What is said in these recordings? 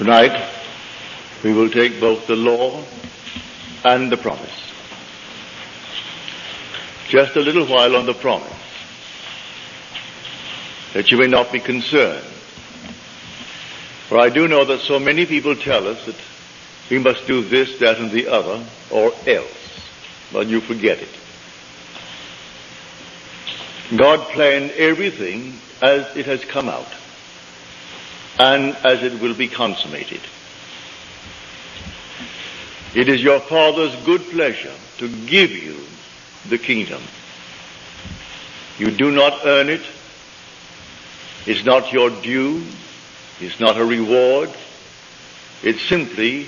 Tonight, we will take both the law and the promise. Just a little while on the promise, that you may not be concerned. For I do know that so many people tell us that we must do this, that, and the other, or else. But you forget it. God planned everything as it has come out, and as it will be consummated. It is your Father's good pleasure to give you the kingdom. You do not earn it. It's not your due. It's not a reward. It's simply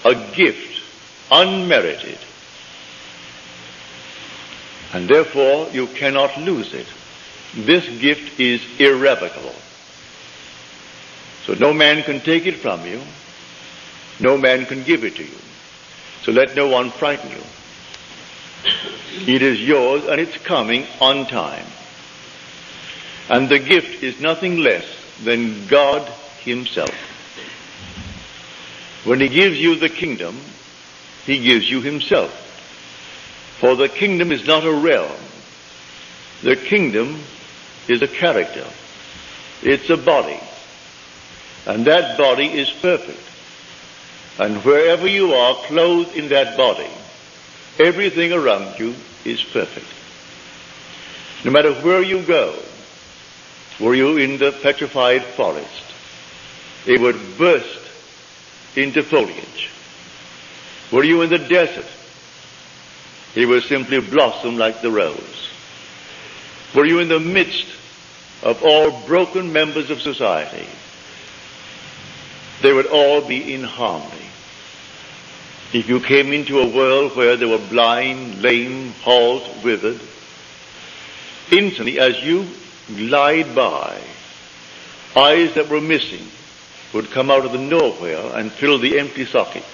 a gift, unmerited. And therefore you cannot lose it. This gift is irrevocable. So no man can take it from you. No man can give it to you. So let no one frighten you. It is yours, and it's coming on time. And the gift is nothing less than God himself. When he gives you the kingdom, he gives you himself. For the kingdom is not a realm. The kingdom is a character. It's a body. And that body is perfect. And wherever you are clothed in that body, everything around you is perfect. No matter where you go, were you in the petrified forest, it would burst into foliage. Were you in the desert, it would simply blossom like the rose. Were you in the midst of all broken members of society, they would all be in harmony. If you came into a world where there were blind, lame, halt, withered, instantly as you glide by, eyes that were missing would come out of the nowhere and fill the empty sockets.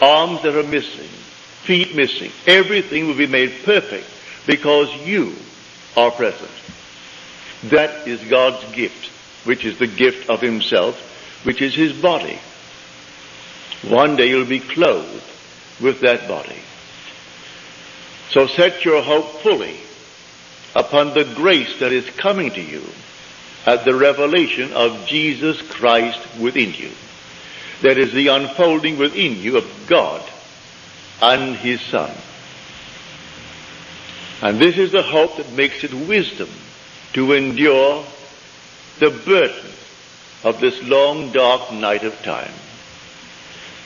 Arms that are missing, feet missing, everything will be made perfect because you are present. That is God's gift, which is the gift of himself, which is his body. One day you'll be clothed with that body. So set your hope fully upon the grace that is coming to you at the revelation of Jesus Christ within you. That is the unfolding within you of God and his Son. And this is the hope that makes it wisdom to endure the burden of this long, dark night of time.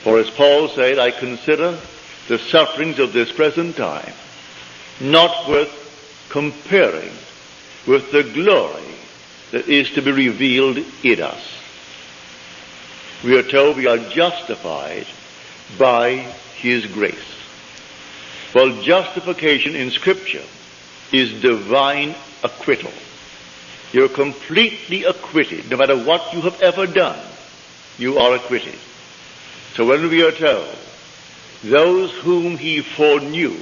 For as Paul said, I consider the sufferings of this present time not worth comparing with the glory that is to be revealed in us. We are told we are justified by his grace. Well, justification in Scripture is divine acquittal. You're completely acquitted. No matter what you have ever done, you are acquitted. So when we are told, those whom he foreknew,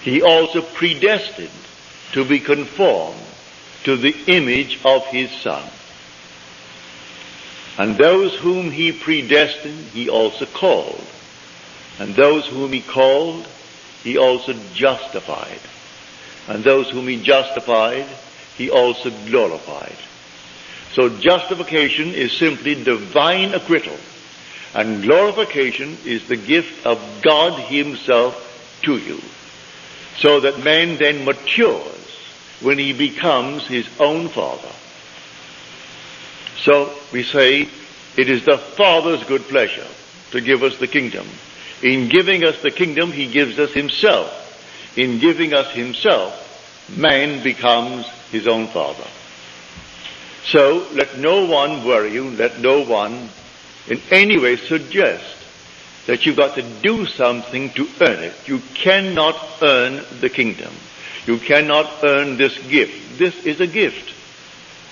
he also predestined to be conformed to the image of his Son. And those whom he predestined, he also called. And those whom he called, he also justified. And those whom he justified, he also glorified. So justification is simply divine acquittal, and glorification is the gift of God himself to you, so that man then matures when he becomes his own Father. So we say it is the Father's good pleasure to give us the kingdom. In giving us the kingdom, he gives us himself. In giving us himself, man becomes his own Father. So let no one worry you, let no one in any way suggest that you've got to do something to earn it. You cannot earn the kingdom. You cannot earn this gift. This is a gift,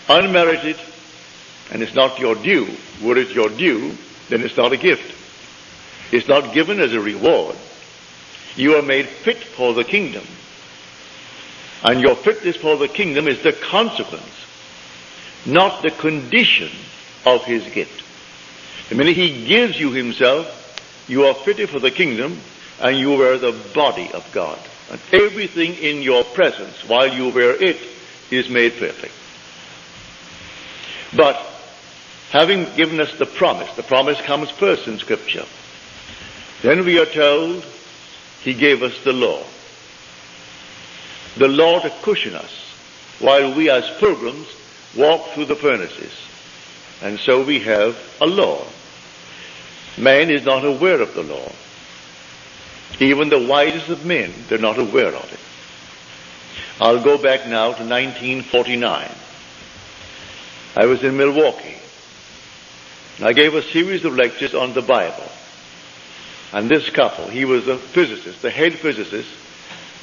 unmerited, and it's not your due. Were it your due, then it's not a gift. It's not given as a reward. You are made fit for the kingdom. And your fitness for the kingdom is the consequence, not the condition of his gift. The minute he gives you himself, you are fitted for the kingdom, and you wear the body of God. And everything in your presence, while you wear it, is made perfect. But, having given us the promise comes first in Scripture. Then we are told he gave us the law. The law to cushion us, while we as pilgrims walk through the furnaces. And so we have a law. Man is not aware of the law. Even the wisest of men, they're not aware of it. I'll go back now to 1949. I was in Milwaukee. And I gave a series of lectures on the Bible. And this couple, he was a physicist, the head physicist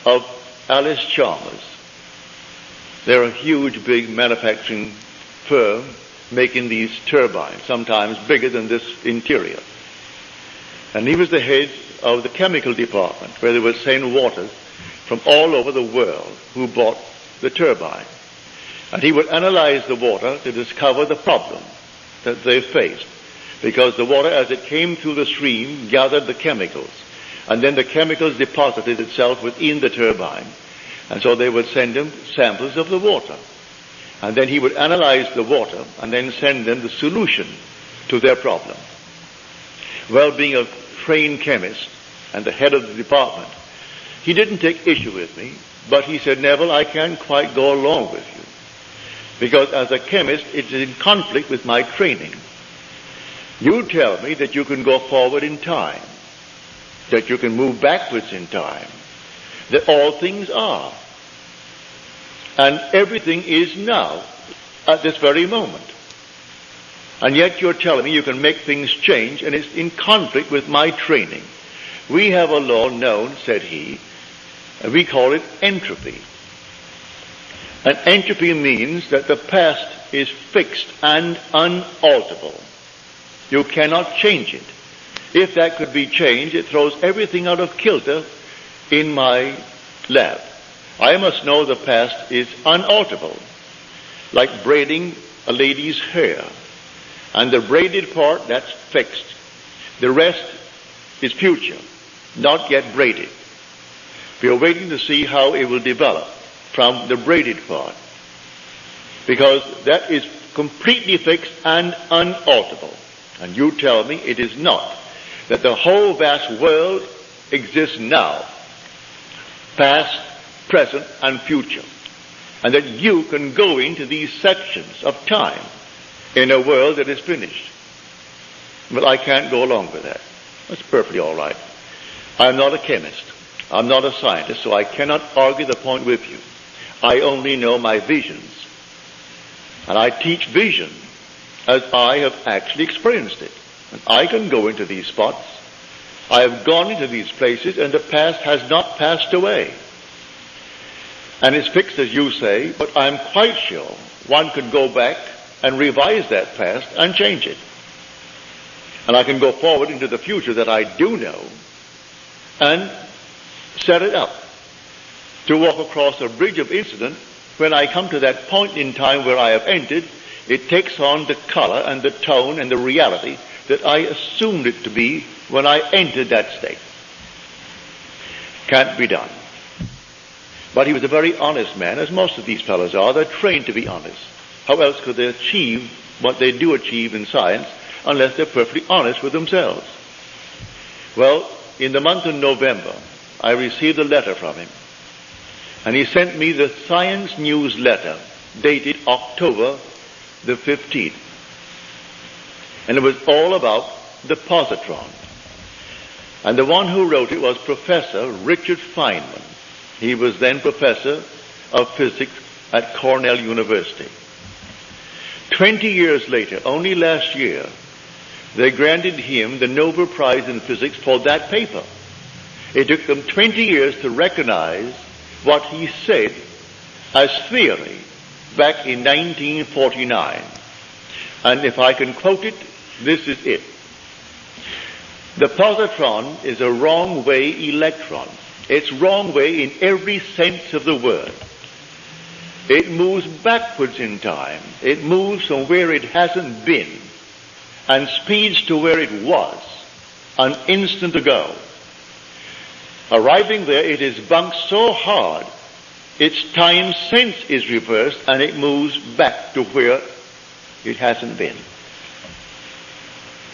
of Alice Chalmers. They're a huge, big manufacturing firm making these turbines, sometimes bigger than this interior. And he was the head of the chemical department, where they would send water from all over the world who bought the turbine. And he would analyze the water to discover the problem that they faced. Because the water, as it came through the stream, gathered the chemicals. And then the chemicals deposited itself within the turbine. And so they would send him samples of the water. And then he would analyze the water and then send them the solution to their problem. Well, being a trained chemist and the head of the department, he didn't take issue with me, but he said, Neville, I can't quite go along with you. Because as a chemist, it's in conflict with my training. You tell me that you can go forward in time, that you can move backwards in time, that all things are, and everything is now, at this very moment. And yet you're telling me you can make things change, and it's in conflict with my training. We have a law known, said he, and we call it entropy. And entropy means that the past is fixed and unalterable. You cannot change it. If that could be changed, it throws everything out of kilter in my lab. I must know the past is unalterable, like braiding a lady's hair. And the braided part, that's fixed. The rest is future, not yet braided. We are waiting to see how it will develop from the braided part, because that is completely fixed and unalterable. And you tell me it is not, that the whole vast world exists now, past, present, and future, and that you can go into these sections of time in a world that is finished. Well, I can't go along with that. That's perfectly all right. I'm not a chemist. I'm not a scientist, so I cannot argue the point with you. I only know my visions. And I teach vision as I have actually experienced it. And I can go into these spots. I have gone into these places, and the past has not passed away. And it's fixed, as you say, but I'm quite sure one could go back and revise that past and change it. And I can go forward into the future that I do know and set it up to walk across a bridge of incident. When I come to that point in time where I have entered, it takes on the color and the tone and the reality that I assumed it to be when I entered that state. Can't be done. But he was a very honest man, as most of these fellows are. They're trained to be honest. How else could they achieve what they do achieve in science unless they're perfectly honest with themselves? Well, in the month of November, I received a letter from him. And he sent me the Science newsletter dated October the 15th. And it was all about the positron. And the one who wrote it was Professor Richard Feynman. He was then professor of physics at Cornell University. 20 years later, only last year, they granted him the Nobel Prize in Physics for that paper. It took them 20 years to recognize what he said as theory back in 1949. And if I can quote it, this is it. The positron is a wrong-way electron. It's wrong way in every sense of the word. It moves backwards in time. It moves from where it hasn't been and speeds to where it was an instant ago. Arriving there, it is bunked so hard, its time sense is reversed and it moves back to where it hasn't been.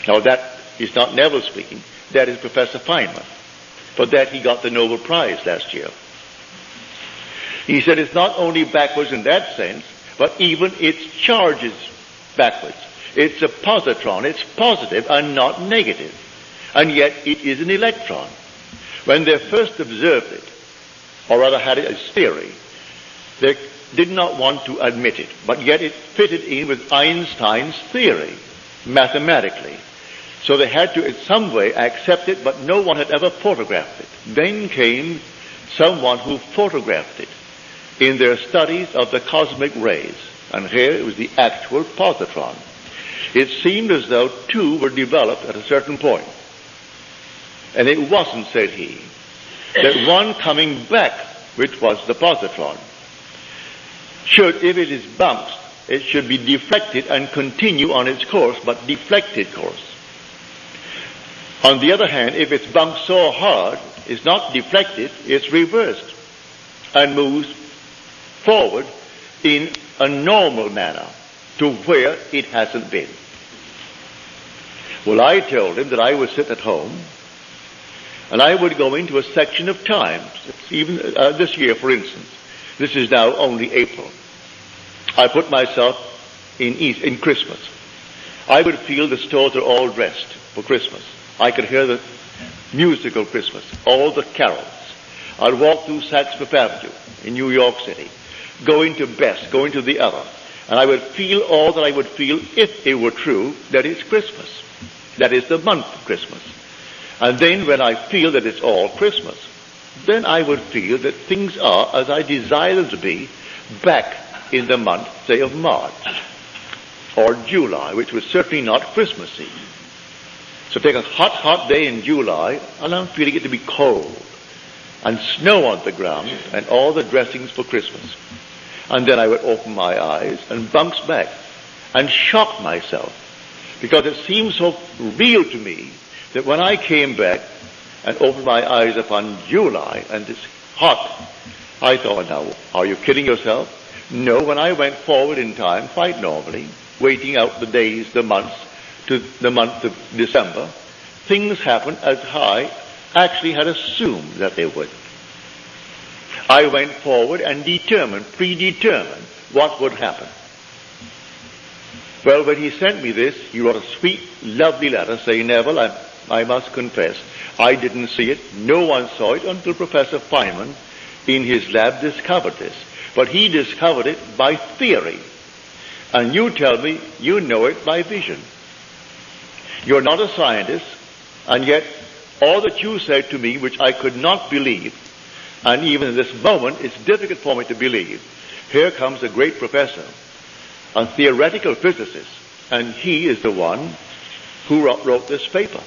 Now that is not Neville speaking, that is Professor Feynman. For that he got the Nobel Prize last year. He said it's not only backwards in that sense, but even its charge is backwards. It's a positron, it's positive and not negative. And yet it is an electron. When they first observed it, or rather had it as theory, they did not want to admit it, but yet it fitted in with Einstein's theory, mathematically. So they had to in some way accept it, but no one had ever photographed it. Then came someone who photographed it in their studies of the cosmic rays. And here it was the actual positron. It seemed as though two were developed at a certain point. And it wasn't, said he, that one coming back, which was the positron, should, if it is bounced, it should be deflected and continue on its course, but deflected course. On the other hand, if it's bumped so hard, it's not deflected, it's reversed and moves forward in a normal manner to where it hasn't been. Well, I told him that I would sit at home and I would go into a section of time, even this year, for instance. This is now only April. I put myself in Christmas. I would feel the stores are all dressed for Christmas. I could hear the musical Christmas, all the carols. I'd walk through Saks Fifth Avenue in New York City, going to Best, going to the other, and I would feel all that I would feel if it were true that it's Christmas. That is the month of Christmas. And then when I feel that it's all Christmas, then I would feel that things are as I desire them to be back in the month, say, of March or July, which was certainly not Christmassy. So take a hot, hot day in July, and I'm feeling it to be cold, and snow on the ground, and all the dressings for Christmas. And then I would open my eyes and bounce back and shock myself, because it seemed so real to me that when I came back and opened my eyes upon July, and it's hot, I thought, now, are you kidding yourself? No, when I went forward in time, quite normally, waiting out the days, the months, to the month of December, things happened as I actually had assumed that they would. I went forward and predetermined what would happen. Well, when he sent me this, he wrote a sweet, lovely letter saying, Neville, I must confess, I didn't see it. No one saw it until Professor Feynman in his lab discovered this. But he discovered it by theory. And you tell me you know it by vision. You're not a scientist, and yet all that you said to me, which I could not believe, and even in this moment it's difficult for me to believe, here comes a great professor, a theoretical physicist, and he is the one who wrote this paper.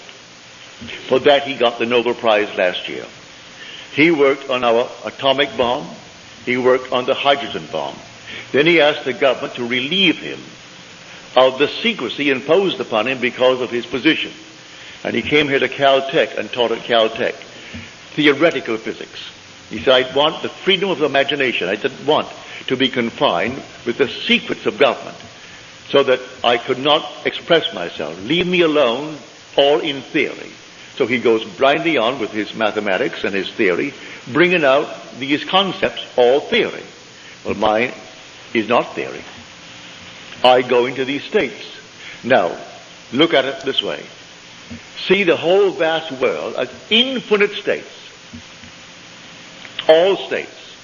For that he got the Nobel Prize last year. He worked on our atomic bomb, he worked on the hydrogen bomb. Then he asked the government to relieve him of the secrecy imposed upon him because of his position. And he came here to Caltech and taught at Caltech theoretical physics. He said, I want the freedom of imagination. I didn't want to be confined with the secrets of government so that I could not express myself. Leave me alone, all in theory. So he goes blindly on with his mathematics and his theory, bringing out these concepts, all theory. Well, mine is not theory. I go into these states. Now, look at it this way. See the whole vast world as infinite states. All states.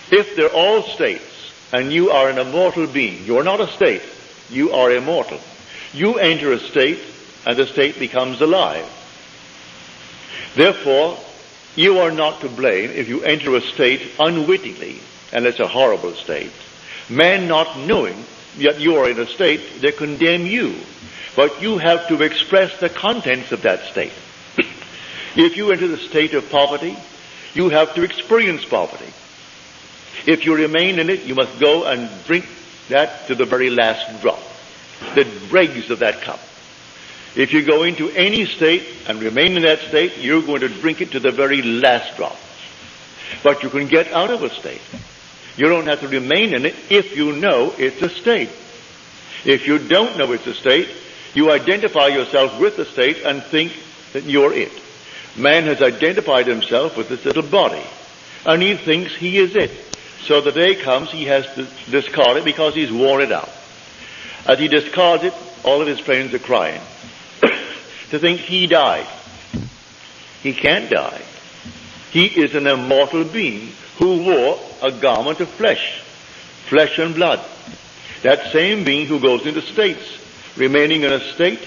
If they're all states, and you are an immortal being, you're not a state, you are immortal. You enter a state, and the state becomes alive. Therefore, you are not to blame if you enter a state unwittingly, and it's a horrible state. Men not knowing, yet you are in a state, they condemn you. But you have to express the contents of that state. If you enter the state of poverty, you have to experience poverty. If you remain in it, you must go and drink that to the very last drop, the dregs of that cup. If you go into any state and remain in that state, you're going to drink it to the very last drop. But you can get out of a state. You don't have to remain in it if you know it's a state. If you don't know it's a state, you identify yourself with the state and think that you're it. Man has identified himself with this little body, and he thinks he is it. So the day comes, he has to discard it because he's worn it out. As he discards it, all of his friends are crying to think he died. He can't die. He is an immortal being who wore a garment of flesh and blood. That same being who goes into states, remaining in a state,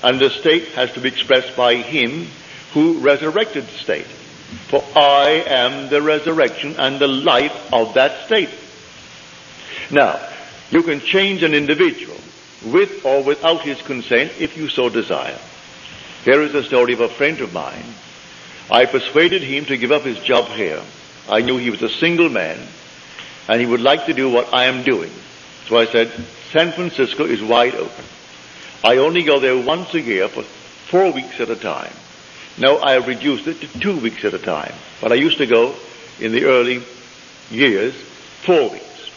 and the state has to be expressed by him who resurrected the state. For I am the resurrection and the life of that state. Now, you can change an individual with or without his consent if you so desire. Here is the story of a friend of mine. I persuaded him to give up his job here. I knew he was a single man and he would like to do what I am doing. So I said, San Francisco is wide open. I only go there once a year for 4 weeks at a time. Now I have reduced it to 2 weeks at a time. But I used to go in the early years 4 weeks.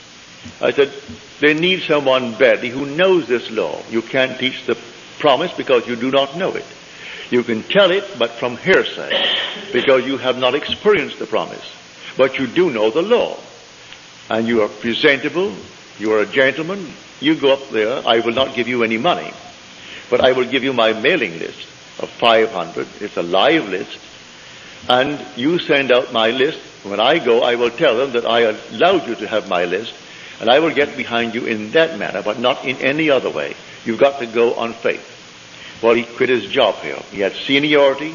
I said, they need someone badly who knows this law. You can't teach the promise because you do not know it. You can tell it, but from hearsay, because you have not experienced the promise. But you do know the law. And you are presentable, you are a gentleman, you go up there, I will not give you any money. But I will give you my mailing list of 500. It's a live list. And you send out my list. When I go, I will tell them that I allowed you to have my list. And I will get behind you in that manner, but not in any other way. You've got to go on faith. Well, he quit his job here. He had seniority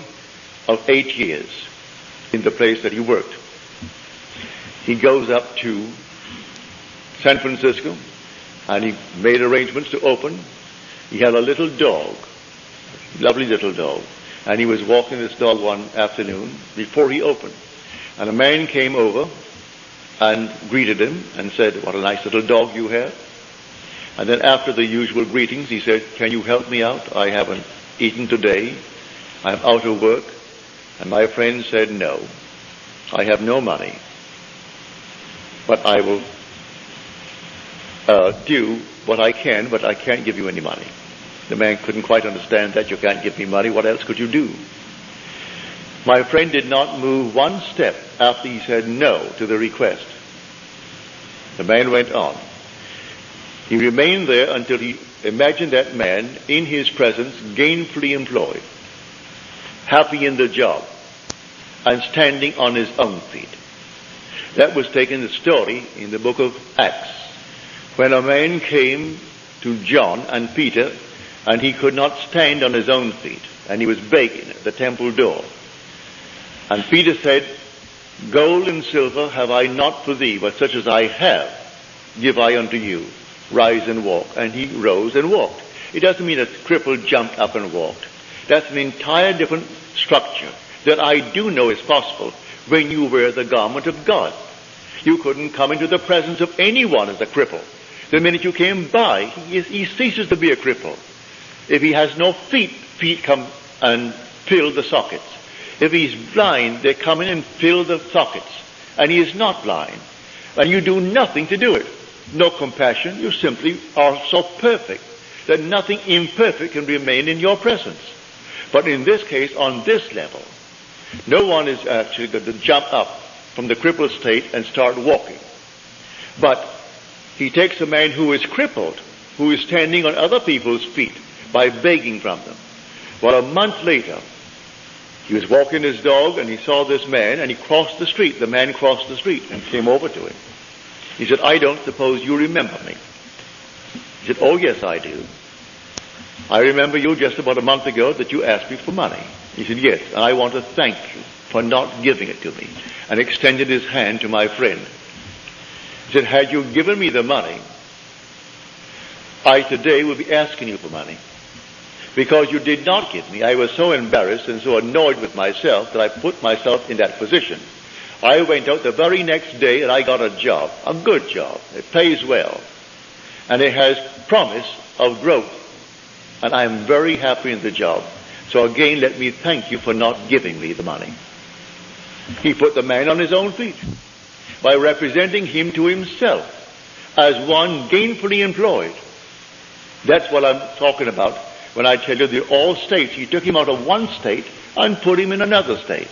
of 8 years in the place that he worked. He goes up to San Francisco, and he made arrangements to open. He had a little dog, lovely little dog, and he was walking this dog one afternoon before he opened. And a man came over and greeted him and said, what a nice little dog you have. And then after the usual greetings, he said, can you help me out? I haven't eaten today. I'm out of work. And my friend said, no, I have no money. But I will do what I can, but I can't give you any money. The man couldn't quite understand that. You can't give me money. What else could you do? My friend did not move one step after he said no to the request. The man went on. He remained there until he imagined that man in his presence gainfully employed, happy in the job, and standing on his own feet. That was taken the story in the book of Acts, when a man came to John and Peter, and he could not stand on his own feet, and he was begging at the temple door. And Peter said, gold and silver have I not for thee, but such as I have give I unto you. Rise and walk. And he rose and walked. It doesn't mean a cripple jumped up and walked. That's an entire different structure that I do know is possible when you wear the garment of God. You couldn't come into the presence of anyone as a cripple. The minute you came by, he ceases to be a cripple. If he has no feet, feet come and fill the sockets. If he's blind, they come in and fill the sockets. And he is not blind. And you do nothing to do it. No compassion. You simply are so perfect that nothing imperfect can remain in your presence. But in this case, on this level, no one is actually going to jump up from the crippled state and start walking. But he takes a man who is crippled, who is standing on other people's feet by begging from them. Well, a month later, he was walking his dog and he saw this man and he crossed the street. The man crossed the street and came over to him. He said, I don't suppose you remember me. He said, oh yes, I do. I remember you just about a month ago that you asked me for money. He said, yes, and I want to thank you for not giving it to me, and extended his hand to my friend. He said, had you given me the money, I today would be asking you for money. Because you did not give me, I was so embarrassed and so annoyed with myself that I put myself in that position. I went out the very next day and I got a job, a good job. It pays well. And it has promise of growth. and I am very happy in the job. So again, let me thank you for not giving me the money. He put the man on his own feet by representing him to himself as one gainfully employed. That's what I'm talking about when I tell you the all states. He took him out of one state and put him in another state.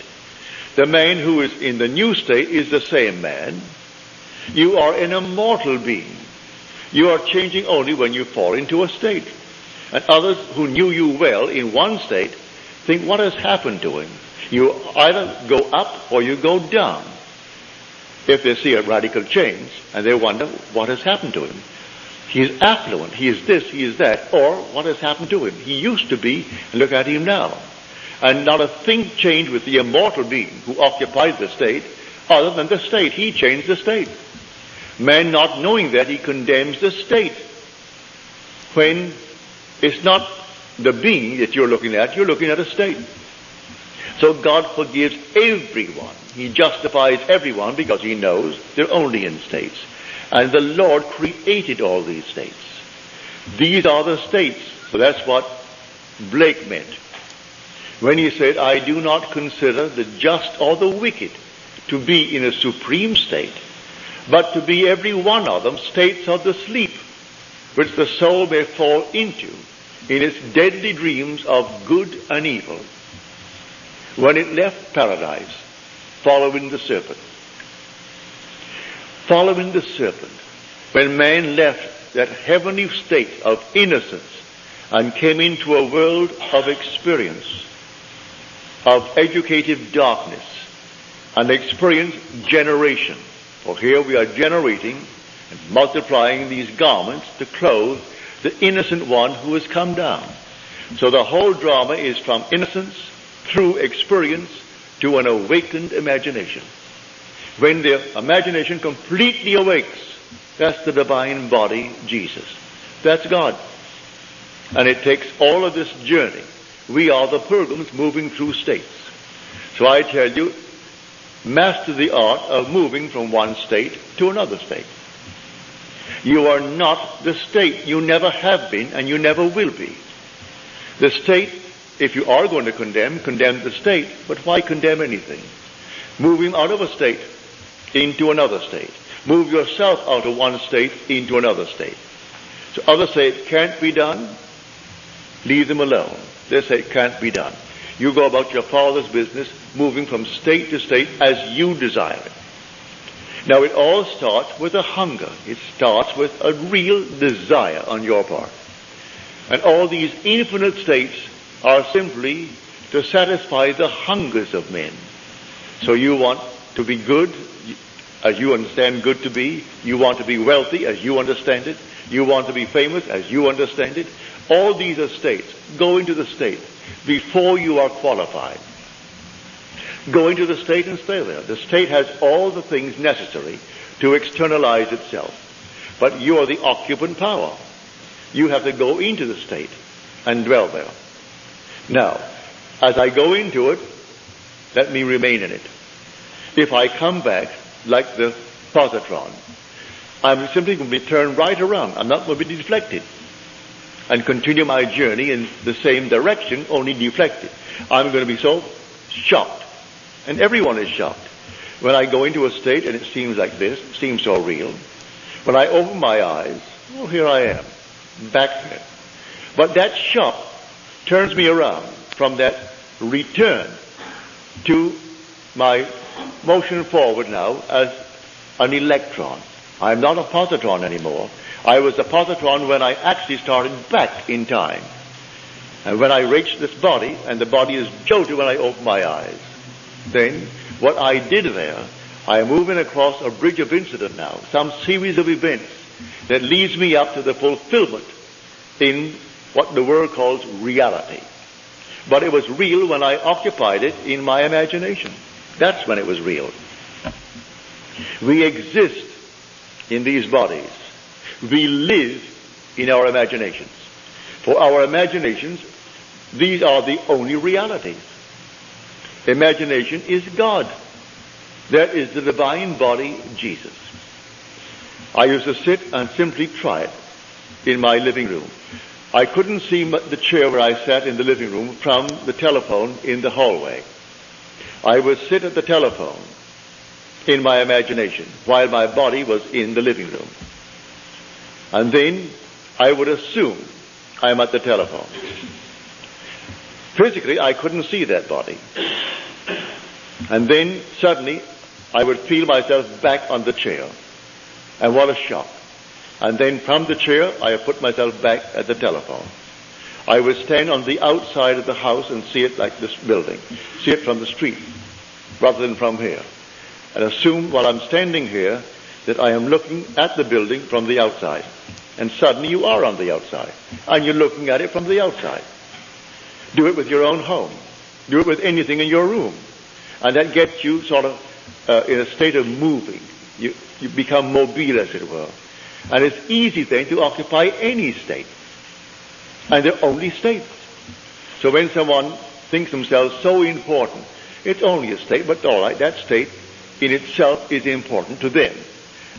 The man who is in the new state is the same man. You are an immortal being. You are changing only when you fall into a state. And others who knew you well in one state think, what has happened to him? You either go up or you go down. If they see a radical change, and they wonder, what has happened to him? He is affluent, he is this, he is that, or what has happened to him? He used to be, and look at him now. And not a thing changed with the immortal being who occupied the state, other than the state. He changed the state. Man, not knowing that, he condemns the state. When it's not the being that you're looking at a state. So God forgives everyone. He justifies everyone because he knows they're only in states. And the Lord created all these states. These are the states. So that's what Blake meant when he said, I do not consider the just or the wicked to be in a supreme state, but to be every one of them states of the sleep, which the soul may fall into in its deadly dreams of good and evil, when it left paradise, following the serpent. Following the serpent. When man left that heavenly state of innocence and came into a world of experience, of educative darkness, and experienced generation. For here we are generating and multiplying these garments to clothe the innocent one who has come down. So the whole drama is from innocence through experience to an awakened imagination. When the imagination completely awakes, that's the divine body, Jesus. That's God. And it takes all of this journey. We are the pilgrims moving through states. So I tell you, master the art of moving from one state to another state. You are not the state. You never have been and you never will be. The state, if you are going to condemn the state, but why condemn anything? Move him out of a state into another state. Move yourself out of one state into another state. So others say it can't be done. Leave them alone. They say it can't be done. You go about your Father's business, moving from state to state as you desire it. Now it all starts with a hunger. It starts with a real desire on your part. And all these infinite states are simply to satisfy the hungers of men. So you want to be good, as you understand good to be. You want to be wealthy, as you understand it. You want to be famous, as you understand it. All these are states. Go into the state before you are qualified. Go into the state and stay there. The state has all the things necessary to externalize itself. But you are the occupant power. You have to go into the state and dwell there. Now, as I go into it, let me remain in it. If I come back like the positron, I'm simply going to be turned right around. I'm not going to be deflected and continue my journey in the same direction, only deflected. I'm going to be so shocked. And everyone is shocked. When I go into a state and it seems like this, it seems so real. When I open my eyes, oh, here I am, back there. But that shock turns me around from that return to my motion forward now as an electron. I'm not a positron anymore. I was a positron when I actually started back in time. And when I reached this body, and the body is jolted when I open my eyes. Then, what I did there, I am moving across a bridge of incident now, some series of events that leads me up to the fulfillment in what the world calls reality. But it was real when I occupied it in my imagination. That's when it was real. We exist in these bodies. We live in our imaginations. For our imaginations, these are the only realities. Imagination is God. That is the divine body, Jesus. I used to sit and simply try it in my living room. I couldn't see the chair where I sat in the living room from the telephone in the hallway. I would sit at the telephone in my imagination while my body was in the living room. And then I would assume I'm at the telephone. Physically, I couldn't see that body. And then suddenly I would feel myself back on the chair. And what a shock. And then from the chair, I would put myself back at the telephone. I would stand on the outside of the house and see it like this building. See it from the street rather than from here. And assume while I'm standing here that I am looking at the building from the outside. And suddenly you are on the outside. And you're looking at it from the outside. Do it with your own home. Do it with anything in your room. And that gets you sort of in a state of moving. You become mobile, as it were. And it's easy then to occupy any state. And they're only states. So when someone thinks themselves so important, it's only a state, but all right, that state in itself is important to them.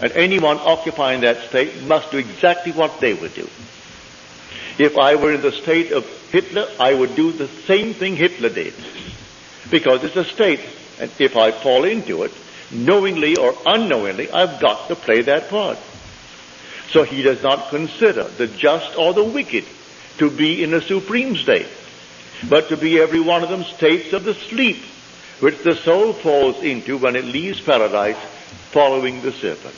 And anyone occupying that state must do exactly what they would do. If I were in the state of Hitler, I would do the same thing Hitler did. Because it's a state, and if I fall into it, knowingly or unknowingly, I've got to play that part. So he does not consider the just or the wicked to be in a supreme state, but to be every one of them states of the sleep, which the soul falls into when it leaves paradise, following the serpent.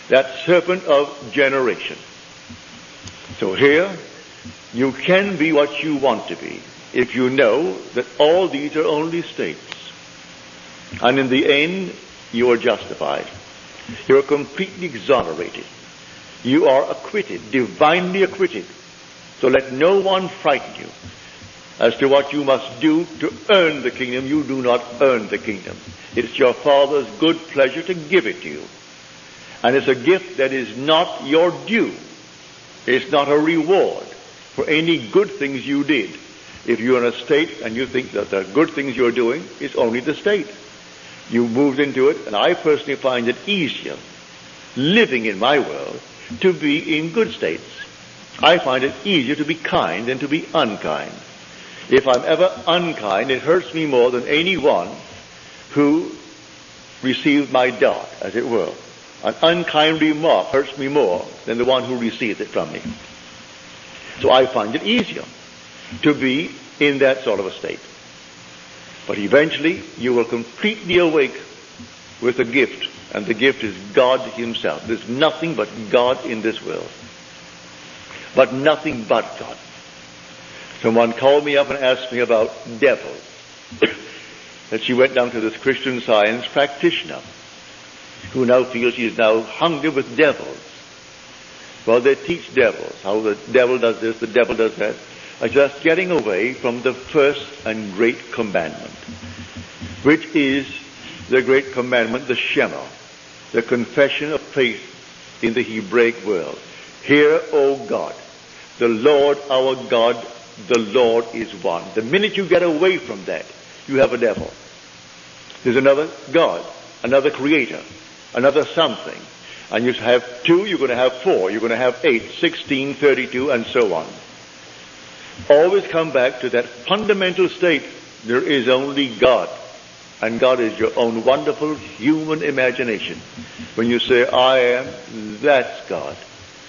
That serpent of generation. So here, you can be what you want to be, if you know that all these are only states. And in the end, you are justified. You are completely exonerated. You are acquitted, divinely acquitted. So let no one frighten you as to what you must do to earn the kingdom. You do not earn the kingdom. It's your Father's good pleasure to give it to you. And it's a gift that is not your due. It's not a reward for any good things you did. If you're in a state and you think that the good things you're doing is only the state, you moved into it, and I personally find it easier living in my world to be in good states. I find it easier to be kind than to be unkind. If I'm ever unkind, it hurts me more than anyone who received my dart, as it were. An unkind remark hurts me more than the one who received it from me. So I find it easier to be in that sort of a state. But eventually you will completely awake with a gift, and the gift is God himself. There's nothing but God in this world. But nothing but God. Someone called me up and asked me about devils. That she went down to this Christian Science practitioner who now feels she is now hungry with devils. Well, they teach devils, how the devil does this, the devil does that. Just getting away from the first and great commandment, which is the great commandment, the Shema, the confession of faith in the Hebraic world. Hear, O God, the Lord our God, the Lord is one. The minute you get away from that, you have a devil. There's another God, another creator, another something. And you have two, you're going to have four, you're going to have 8, 16, 32, and so on. Always come back to that fundamental state. There is only God. And God is your own wonderful human imagination. When you say, I am, that's God.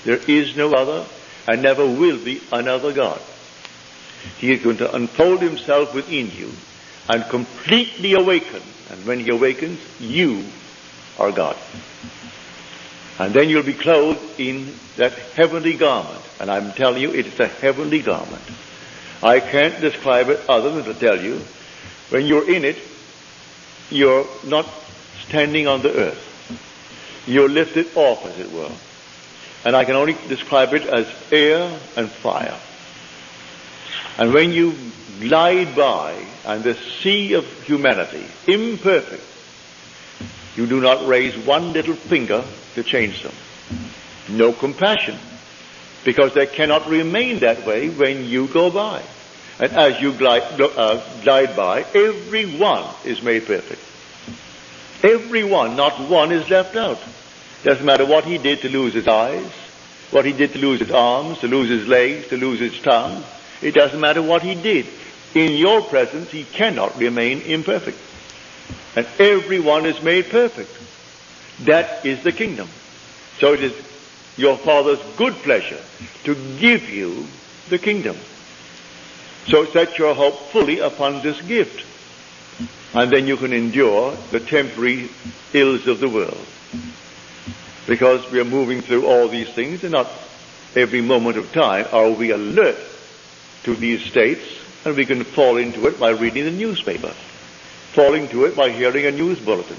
There is no other, and never will be another God. He is going to unfold himself within you and completely awaken. And when he awakens, you are God. And then you'll be clothed in that heavenly garment. And I'm telling you, it is a heavenly garment. I can't describe it other than to tell you, when you're in it, you're not standing on the earth. You're lifted off, as it were. And I can only describe it as air and fire. And when you glide by, and the sea of humanity, imperfect, you do not raise one little finger to change them. No compassion, because they cannot remain that way when you go by. And as you glide by, everyone is made perfect. Everyone, not one is left out. Doesn't matter what he did to lose his eyes, what he did to lose his arms, to lose his legs, to lose his tongue. It doesn't matter what he did. In your presence, he cannot remain imperfect. And everyone is made perfect. That is the kingdom. So it is your Father's good pleasure to give you the kingdom. So set your hope fully upon this gift. And then you can endure the temporary ills of the world. Because we are moving through all these things, and not every moment of time are we alert to these states, and we can fall into it by reading the newspaper, fall into it by hearing a news bulletin,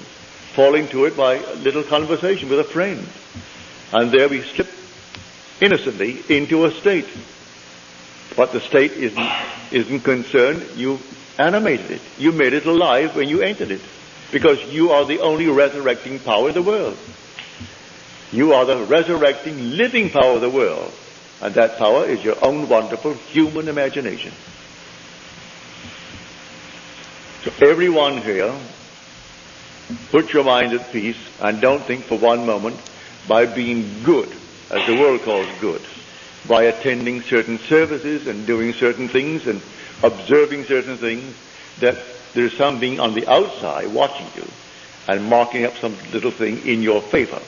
fall into it by a little conversation with a friend. And there we slip innocently into a state. But the state isn't concerned. You animated it. You made it alive when you entered it. Because you are the only resurrecting power in the world. You are the resurrecting, living power of the world. And that power is your own wonderful human imagination. So everyone here, put your mind at peace and don't think for one moment by being good, as the world calls good, by attending certain services and doing certain things and observing certain things, that there's something on the outside watching you and marking up some little thing in your favor.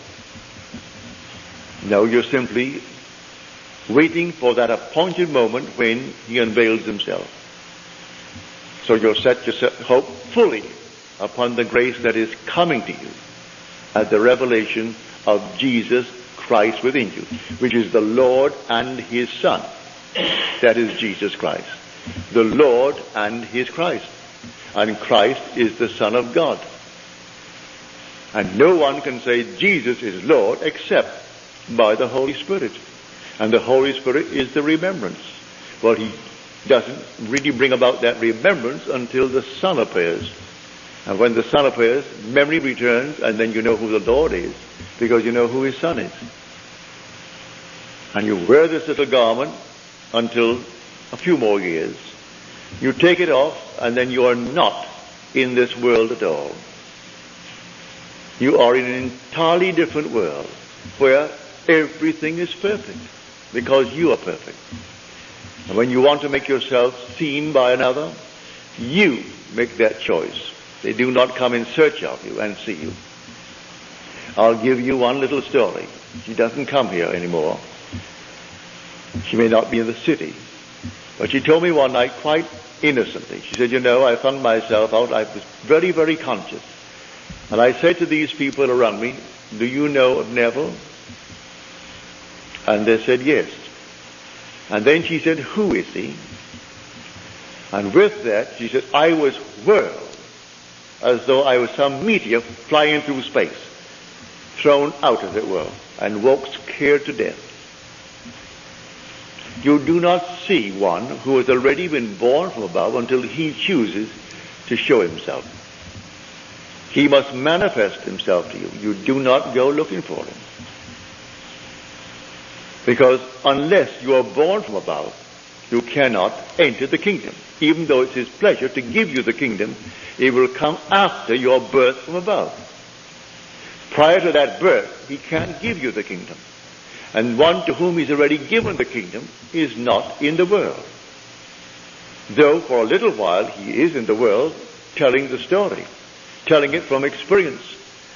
No, you're simply waiting for that appointed moment when he unveils himself. So you'll set your hope fully upon the grace that is coming to you at the revelation of Jesus Christ within you, which is the Lord and his Son. That is Jesus Christ. The Lord and his Christ. And Christ is the Son of God. And no one can say Jesus is Lord except by the Holy Spirit. And the Holy Spirit is the remembrance. Well, he doesn't really bring about that remembrance until the Son appears. And when the Son appears, memory returns, and then you know who the Lord is, because you know who his Son is. And you wear this little garment until a few more years. You take it off, and then you are not in this world at all. You are in an entirely different world, where everything is perfect, because you are perfect. And when you want to make yourself seen by another, you make that choice. They do not come in search of you and see you. I'll give you one little story. She doesn't come here anymore. She may not be in the city. But she told me one night quite innocently. She said, I found myself out. I was very, very conscious. And I said to these people around me, do you know of Neville? And they said, yes. And then she said, who is he? And with that, she said, I was whirled as though I was some meteor flying through space, thrown out, as it were, and woke scared to death. You do not see one who has already been born from above until he chooses to show himself. He must manifest himself to you. You do not go looking for him. Because unless you are born from above, you cannot enter the kingdom. Even though it's his pleasure to give you the kingdom, it will come after your birth from above. Prior to that birth, he can't give you the kingdom. And one to whom he's already given the kingdom is not in the world. Though for a little while he is in the world telling the story, telling it from experience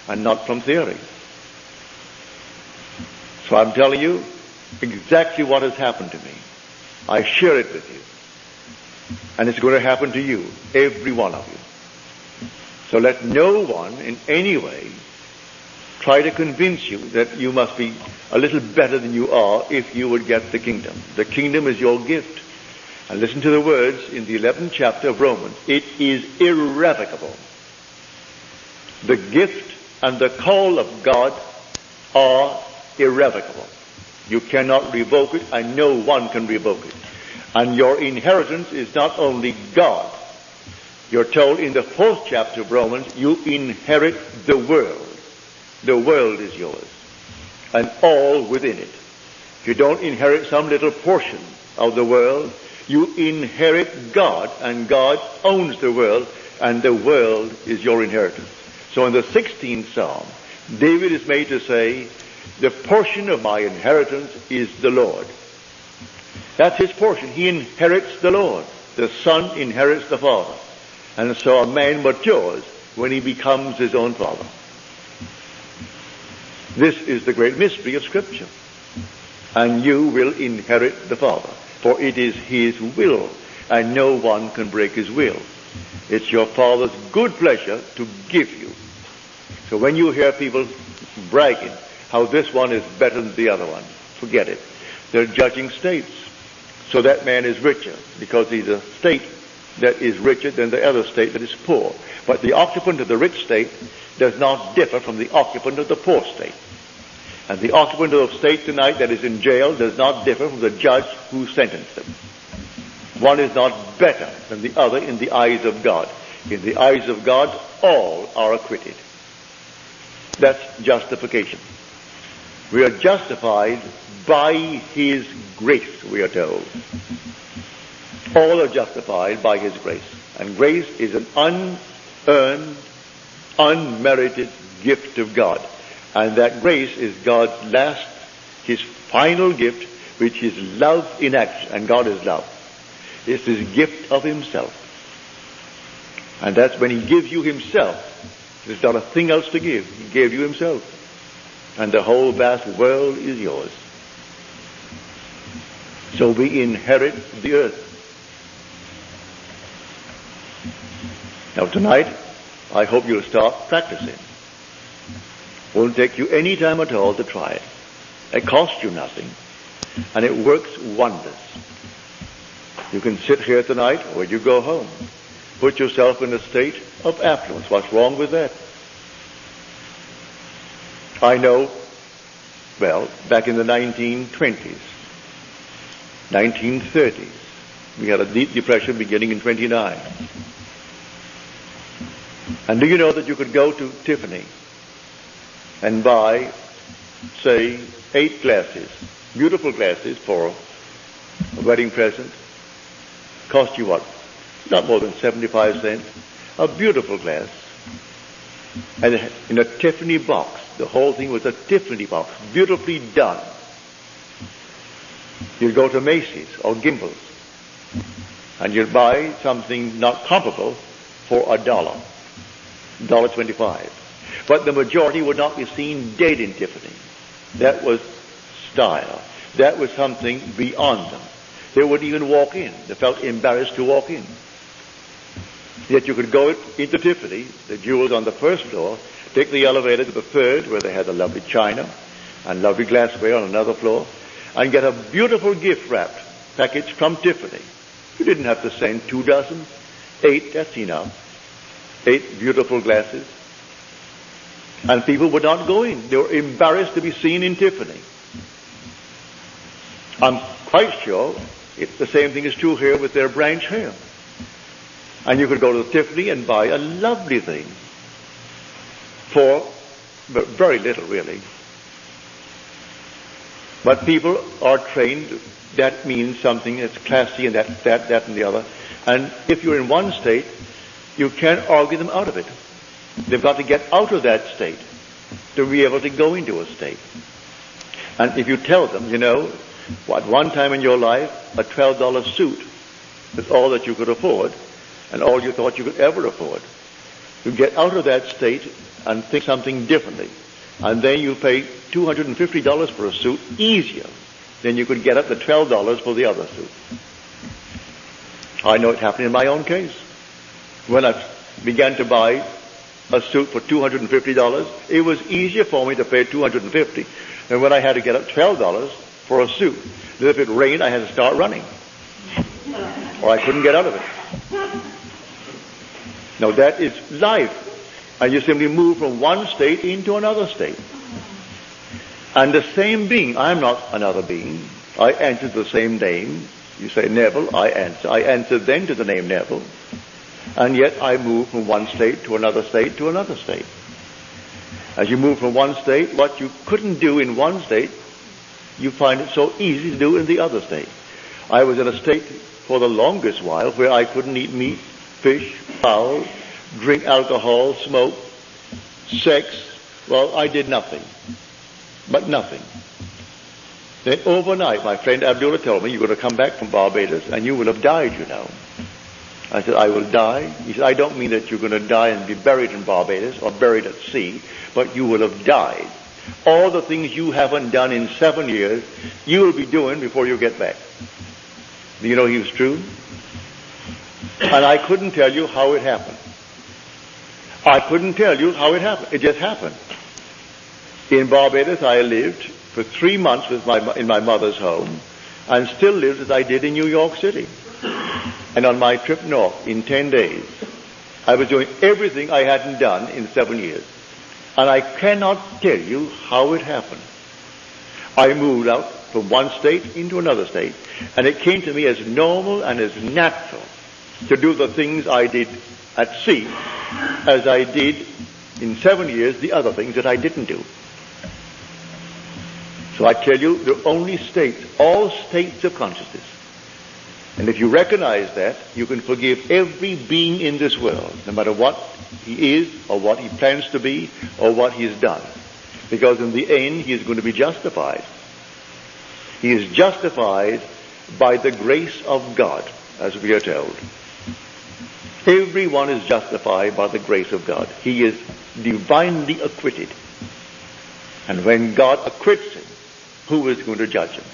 and not from theory. So I'm telling you exactly what has happened to me. I share it with you. And it's going to happen to you, every one of you. So let no one in any way try to convince you that you must be a little better than you are if you would get the kingdom. The kingdom is your gift. And listen to the words in the 11th chapter of Romans. It is irrevocable. The gift and the call of God are irrevocable. You cannot revoke it, and no one can revoke it. And your inheritance is not only God. You're told in the 4th chapter of Romans, you inherit the world. The world is yours, and all within it. You don't inherit some little portion of the world. You inherit God, and God owns the world, and the world is your inheritance. So in the 16th Psalm, David is made to say, The portion of my inheritance is the Lord. That's his portion. He inherits the Lord. The Son inherits the Father. And so a man matures when he becomes his own father. This is the great mystery of Scripture. And you will inherit the Father, for it is his will, and no one can break his will. It's your Father's good pleasure to give you. So when you hear people bragging how this one is better than the other one, forget it. They're judging states. So that man is richer because he's a state that is richer than the other state that is poor. But the occupant of the rich state does not differ from the occupant of the poor state. And the occupant of the state tonight that is in jail does not differ from the judge who sentenced them. One is not better than the other in the eyes of God. In the eyes of God, all are acquitted. That's justification. We are justified by his grace, we are told. All are justified by his grace. And grace is an unearned, unmerited gift of God. And that grace is God's last, his final gift, which is love in action. And God is love. It's his gift of himself. And that's when he gives you himself. There's not a thing else to give. He gave you himself. And the whole vast world is yours. So we inherit the earth. Now tonight, I hope you'll start practicing. Won't take you any time at all to try it. It costs you nothing. And it works wonders. You can sit here tonight or you go home. Put yourself in a state of affluence. What's wrong with that? I know, well, back in the 1920s, 1930s, we had a deep depression beginning in 29. And do you know that you could go to Tiffany and buy, say, 8 glasses, beautiful glasses for a wedding present? Cost you what? Not more than 75 cents. A beautiful glass. And in a Tiffany box. The whole thing was a Tiffany box, beautifully done. You'd go to Macy's or Gimbel's, and you'd buy something not comparable for $1, $1.25. But the majority would not be seen dead in Tiffany. That was style. That was something beyond them. They wouldn't even walk in. They felt embarrassed to walk in. Yet you could go into Tiffany, the jewels on the first floor, take the elevator to the third, where they had the lovely china and lovely glassware on another floor, and get a beautiful gift wrapped package from Tiffany. You didn't have to send 2 dozen. 8, that's enough. 8 beautiful glasses. And people would not go in. They were embarrassed to be seen in Tiffany. I'm quite sure the same thing is true here with their branch hair. And you could go to Tiffany and buy a lovely thing for very little, really. But people are trained, that means something that's classy and that and the other. And if you're in one state, you can't argue them out of it. They've got to get out of that state to be able to go into a state. And if you tell them, you know, at one time in your life, a $12 suit was all that you could afford and all you thought you could ever afford. You get out of that state and think something differently. And then you pay $250 for a suit easier than you could get at the $12 for the other suit. I know it happened in my own case. When I began to buy a suit for $250, it was easier for me to pay $250 than when I had to get up $12 for a suit. That if it rained, I had to start running, or I couldn't get out of it. Now that is life. And you simply move from one state into another state. And the same being, I'm not another being. I answer the same name. You say Neville, I answer. I answer then to the name Neville. And yet I move from one state to another state to another state. As you move from one state, what you couldn't do in one state, you find it so easy to do in the other state. I was in a state for the longest while where I couldn't eat meat, fish, fowl, drink alcohol, smoke, sex. Well, I did nothing. but nothing. Then overnight, my friend Abdullah told me, you're going to come back from Barbados and you will have died, you know. I said, I will die? He said, I don't mean that you're going to die and be buried in Barbados or buried at sea, but you will have died. All the things you haven't done in 7 years, you will be doing before you get back. Do you know he was true? And I couldn't tell you how it happened. I couldn't tell you how it happened. It just happened. In Barbados, I lived for 3 months in my mother's home, and still lived as I did in New York City. And on my trip north, in 10 days, I was doing everything I hadn't done in 7 years. And I cannot tell you how it happened. I moved out from one state into another state, and it came to me as normal and as natural to do the things I did at sea as I did in 7 years the other things that I didn't do. So I tell you, the only states, all states of consciousness. And if you recognize that, you can forgive every being in this world, no matter what he is or what he plans to be or what he's done. Because in the end, he is going to be justified. He is justified by the grace of God, as we are told. Everyone is justified by the grace of God. He is divinely acquitted. And when God acquits him, who is going to judge him?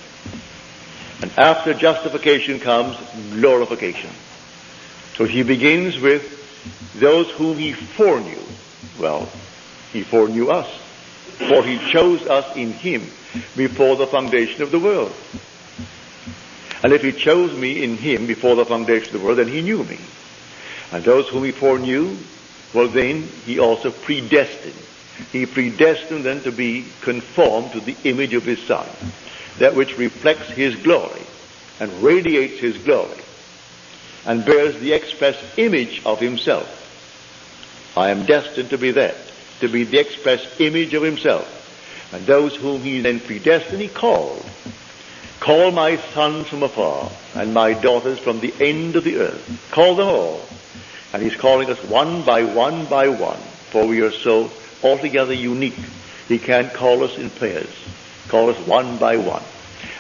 And after justification comes glorification. So he begins with those whom he foreknew. Well, he foreknew us, for he chose us in him before the foundation of the world. And if he chose me in him before the foundation of the world, then he knew me. And those whom he foreknew, well then he also predestined. He predestined them to be conformed to the image of his Son, that which reflects his glory and radiates his glory and bears the express image of himself. I am destined to be that, to be the express image of himself. And those whom he then predestined, he called. Call my sons from afar and my daughters from the end of the earth. Call them all. And he's calling us one by one by one, for we are so altogether unique. He can't call us in pairs. Call us one by one.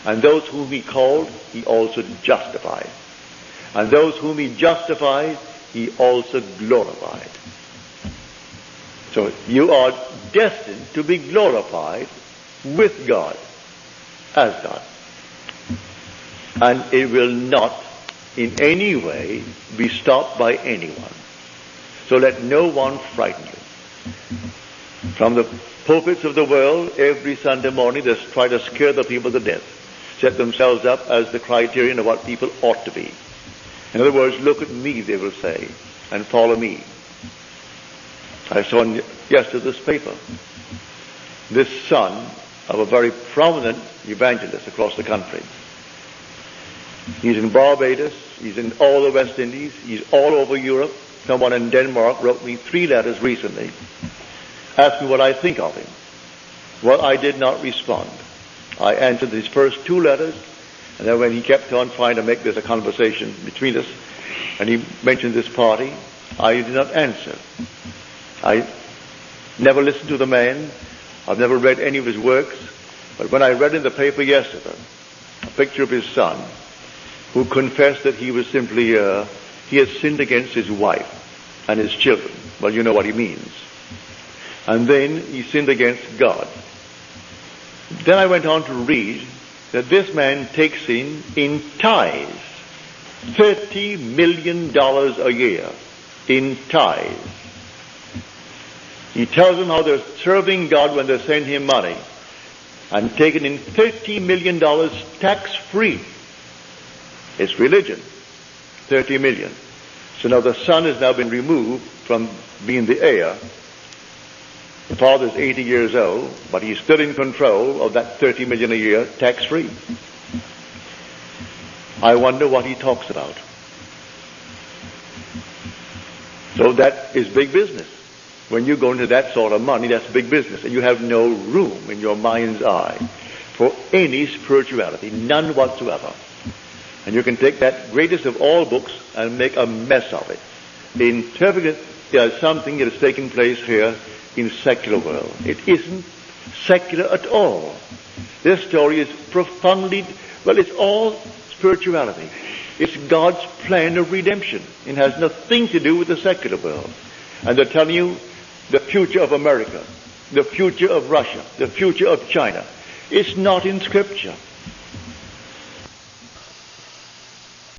And those whom he called, he also justified. And those whom he justified, he also glorified. So you are destined to be glorified with God, as God. And it will not in any way be stopped by anyone. So let no one frighten you. From the pulpits of the world, every Sunday morning they try to scare the people to death, set themselves up as the criterion of what people ought to be. In other words, look at me, they will say, and follow me. I saw in yesterday's paper this son of a very prominent evangelist across the country. He's in Barbados, he's in all the West Indies, he's all over Europe. Someone in Denmark wrote me 3 letters recently, asked me what I think of him. Well, I did not respond. I answered his first 2 letters, and then when he kept on trying to make this a conversation between us, and he mentioned this party, I did not answer. I never listened to the man. I've never read any of his works. But when I read in the paper yesterday a picture of his son, who confessed that he was simply, he had sinned against his wife and his children. Well, you know what he means. And then he sinned against God. Then I went on to read that this man takes in tithes $30 million a year in tithes. He tells them how they're serving God when they send him money and taking in $30 million tax-free. It's religion. 30 million. So now the son has now been removed from being the heir. The father's 80 years old, but he's still in control of that 30 million a year tax-free. I wonder what he talks about. So that is big business. When you go into that sort of money, that's big business. And you have no room in your mind's eye for any spirituality, none whatsoever. And you can take that greatest of all books and make a mess of it. Interpret it as something that is taking place here in secular world. It isn't secular at all. This story is profoundly, well, it's all spirituality. It's God's plan of redemption. It has nothing to do with the secular world. And they're telling you the future of America, the future of Russia, the future of China. It's not in Scripture.